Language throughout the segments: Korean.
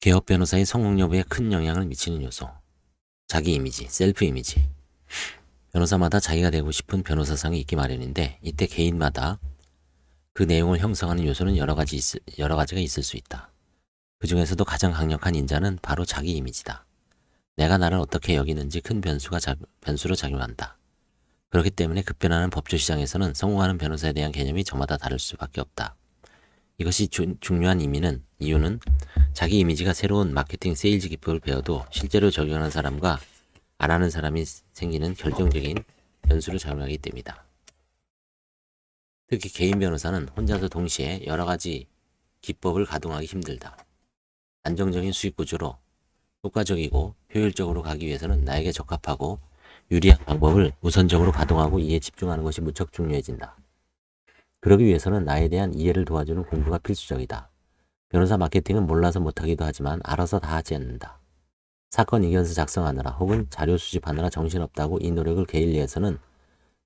개업 변호사의 성공 여부에 큰 영향을 미치는 요소. 자기 이미지, 셀프 이미지. 변호사마다 자기가 되고 싶은 변호사상이 있기 마련인데 이때 개인마다 그 내용을 형성하는 요소는 여러 가지가 있을 수 있다. 그 중에서도 가장 강력한 인자는 바로 자기 이미지다. 내가 나를 어떻게 여기는지 큰 변수로 작용한다. 그렇기 때문에 급변하는 법조 시장에서는 성공하는 변호사에 대한 개념이 저마다 다를 수밖에 없다. 이것이 중요한 이유는 자기 이미지가 새로운 마케팅 세일즈 기법을 배워도 실제로 적용하는 사람과 안 하는 사람이 생기는 결정적인 변수로 작용하기 때문이다. 특히 개인 변호사는 혼자서 동시에 여러 가지 기법을 가동하기 힘들다. 안정적인 수익 구조로 효과적이고 효율적으로 가기 위해서는 나에게 적합하고 유리한 방법을 우선적으로 가동하고 이에 집중하는 것이 무척 중요해진다. 그러기 위해서는 나에 대한 이해를 도와주는 공부가 필수적이다. 변호사 마케팅은 몰라서 못하기도 하지만 알아서 다 하지 않는다. 사건 이견서 작성하느라 혹은 자료 수집하느라 정신없다고 이 노력을 게을리해서는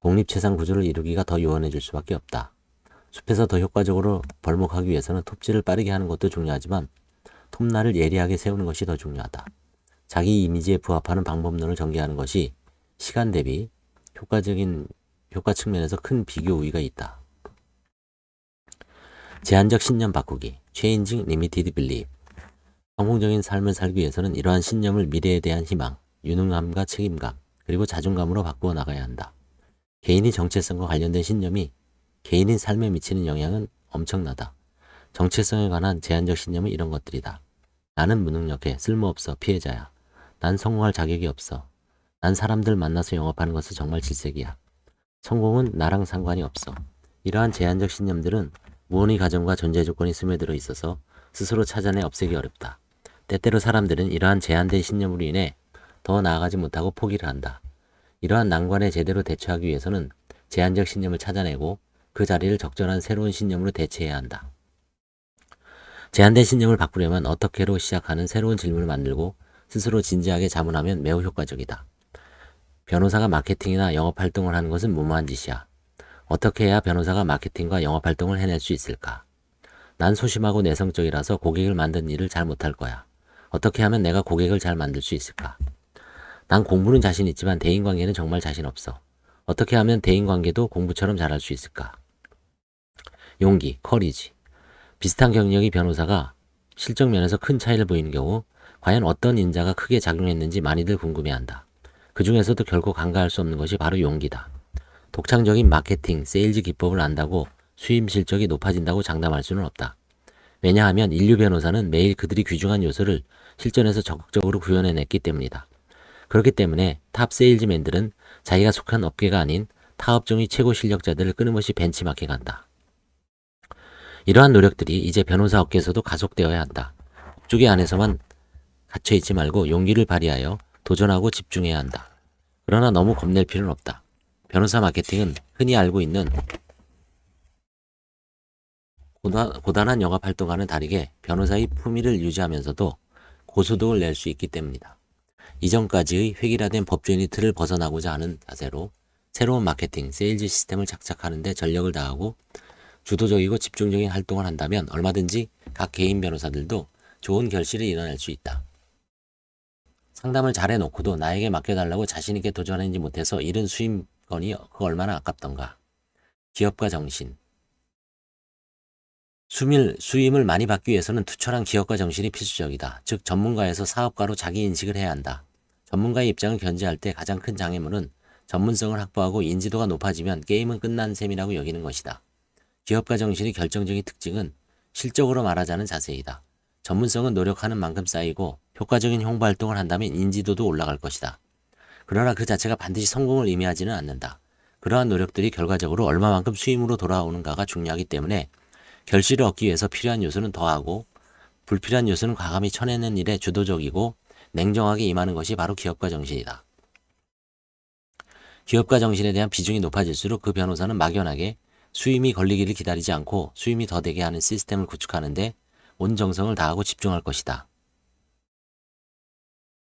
독립체상 구조를 이루기가 더 요원해질 수밖에 없다. 숲에서 더 효과적으로 벌목하기 위해서는 톱질을 빠르게 하는 것도 중요하지만 톱날을 예리하게 세우는 것이 더 중요하다. 자기 이미지에 부합하는 방법론을 전개하는 것이 시간 대비 효과 측면에서 큰 비교 우위가 있다. 제한적 신념 바꾸기, Changing Limited Belief. 성공적인 삶을 살기 위해서는 이러한 신념을 미래에 대한 희망, 유능함과 책임감, 그리고 자존감으로 바꾸어 나가야 한다. 개인의 정체성과 관련된 신념이 개인의 삶에 미치는 영향은 엄청나다. 정체성에 관한 제한적 신념은 이런 것들이다. 나는 무능력해, 쓸모없어, 피해자야. 난 성공할 자격이 없어. 난 사람들 만나서 영업하는 것은 정말 질색이야. 성공은 나랑 상관이 없어. 이러한 제한적 신념들은 무언의 가정과 존재 조건이 스며들어 있어서 스스로 찾아내 없애기 어렵다. 때때로 사람들은 이러한 제한된 신념으로 인해 더 나아가지 못하고 포기를 한다. 이러한 난관에 제대로 대처하기 위해서는 제한적 신념을 찾아내고 그 자리를 적절한 새로운 신념으로 대체해야 한다. 제한된 신념을 바꾸려면 어떻게로 시작하는 새로운 질문을 만들고 스스로 진지하게 자문하면 매우 효과적이다. 변호사가 마케팅이나 영업활동을 하는 것은 무모한 짓이야. 어떻게 해야 변호사가 마케팅과 영업활동을 해낼 수 있을까? 난 소심하고 내성적이라서 고객을 만드는 일을 잘 못할 거야. 어떻게 하면 내가 고객을 잘 만들 수 있을까? 난 공부는 자신 있지만 대인관계는 정말 자신 없어. 어떻게 하면 대인관계도 공부처럼 잘할 수 있을까? 용기, 커리지. 비슷한 경력의 변호사가 실적 면에서 큰 차이를 보이는 경우 과연 어떤 인자가 크게 작용했는지 많이들 궁금해한다. 그 중에서도 결코 간과할 수 없는 것이 바로 용기다. 독창적인 마케팅, 세일즈 기법을 안다고 수입 실적이 높아진다고 장담할 수는 없다. 왜냐하면 인류 변호사는 매일 그들이 귀중한 요소를 실전에서 적극적으로 구현해냈기 때문이다. 그렇기 때문에 탑 세일즈맨들은 자기가 속한 업계가 아닌 타 업종의 최고 실력자들을 끊임없이 벤치마킹한다. 이러한 노력들이 이제 변호사 업계에서도 가속되어야 한다. 법조계 안에서만 갇혀있지 말고 용기를 발휘하여 도전하고 집중해야 한다. 그러나 너무 겁낼 필요는 없다. 변호사 마케팅은 흔히 알고 있는 고단한 영업 활동과는 다르게 변호사의 품위를 유지하면서도 고소득을 낼 수 있기 때문이다. 이전까지의 획일화된 법조인의 틀을 벗어나고자 하는 자세로 새로운 마케팅, 세일즈 시스템을 착착하는 데 전력을 다하고 주도적이고 집중적인 활동을 한다면 얼마든지 각 개인 변호사들도 좋은 결실이 일어날 수 있다. 상담을 잘해놓고도 나에게 맡겨달라고 자신있게 도전하지 못해서 잃은 수임권이 그 얼마나 아깝던가. 기업가 정신. 수임을 많이 받기 위해서는 투철한 기업가 정신이 필수적이다. 즉 전문가에서 사업가로 자기 인식을 해야 한다. 전문가의 입장을 견지할 때 가장 큰 장애물은 전문성을 확보하고 인지도가 높아지면 게임은 끝난 셈이라고 여기는 것이다. 기업가 정신의 결정적인 특징은 실적으로 말하자는 자세이다. 전문성은 노력하는 만큼 쌓이고 효과적인 홍보 활동을 한다면 인지도도 올라갈 것이다. 그러나 그 자체가 반드시 성공을 의미하지는 않는다. 그러한 노력들이 결과적으로 얼마만큼 수임으로 돌아오는가가 중요하기 때문에 결실을 얻기 위해서 필요한 요소는 더하고 불필요한 요소는 과감히 쳐내는 일에 주도적이고 냉정하게 임하는 것이 바로 기업가 정신이다. 기업가 정신에 대한 비중이 높아질수록 그 변호사는 막연하게 수임이 걸리기를 기다리지 않고 수임이 더 되게 하는 시스템을 구축하는데 온 정성을 다하고 집중할 것이다.